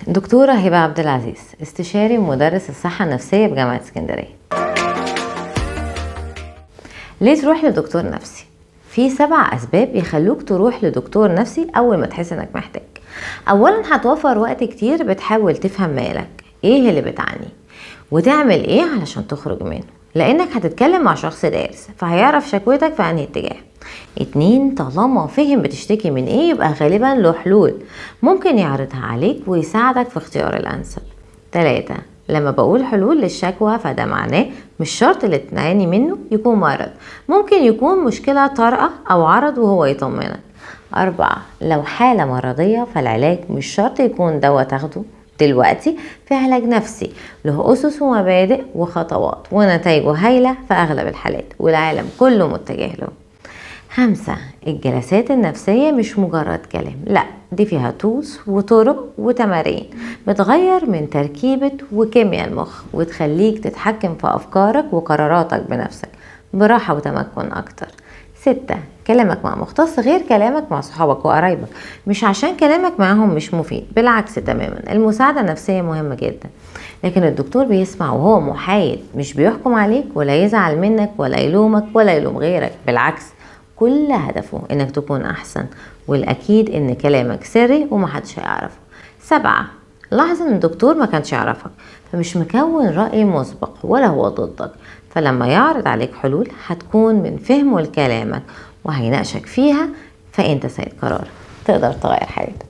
دكتورة هبة عبد العزيز، استشاري ومدرس الصحة النفسية بجامعة اسكندرية. ليه تروح لدكتور نفسي؟ في 7 أسباب يخلوك تروح لدكتور نفسي أول ما تحس إنك محتاج. أولا هتوفر وقت كتير بتحاول تفهم مالك، إيه اللي بتعاني وتعمل إيه علشان تخرج منه، لأنك هتتكلم مع شخص دارس فهيعرف شكوتك في أنهي اتجاه. 2، طالما فهم بتشتكي من إيه يبقى غالبا له حلول ممكن يعرضها عليك ويساعدك في اختيار الأنسب. 3، لما بقول حلول للشكوى فده معناه مش شرط اللي تعاني منه يكون مرض، ممكن يكون مشكلة طارئة أو عرض وهو يطمنك. 4، لو حالة مرضية فالعلاج مش شرط يكون دواء تاخده دلوقتي، في علاج نفسي له أسس ومبادئ وخطوات ونتائجه هايلة في أغلب الحالات والعالم كله متجه له. 5، الجلسات النفسية مش مجرد كلام، لا دي فيها تولز وطرق وتمارين بتغير من تركيبة وكيمياء المخ وتخليك تتحكم في أفكارك وقراراتك بنفسك براحة وتمكن أكتر. 6، كلامك مع مختص غير كلامك مع صحابك وقرايبك، مش عشان كلامك معاهم مش مفيد، بالعكس تماما، المساعدة النفسية مهمة جدا، لكن الدكتور بيسمع وهو محايد، مش بيحكم عليك ولا يزعل منك ولا يلومك ولا يلوم غيرك، بالعكس كل هدفه انك تكون احسن، والاكيد ان كلامك سري ومحدش هيعرفه. 7، لاحظ ان الدكتور ما كانش يعرفك فمش مكون رأي مسبق ولا هو ضدك، فلما يعرض عليك حلول هتكون من فهمه لكلامك وهيناقشك فيها، فانت سيد قرار تقدر تغير حياتك.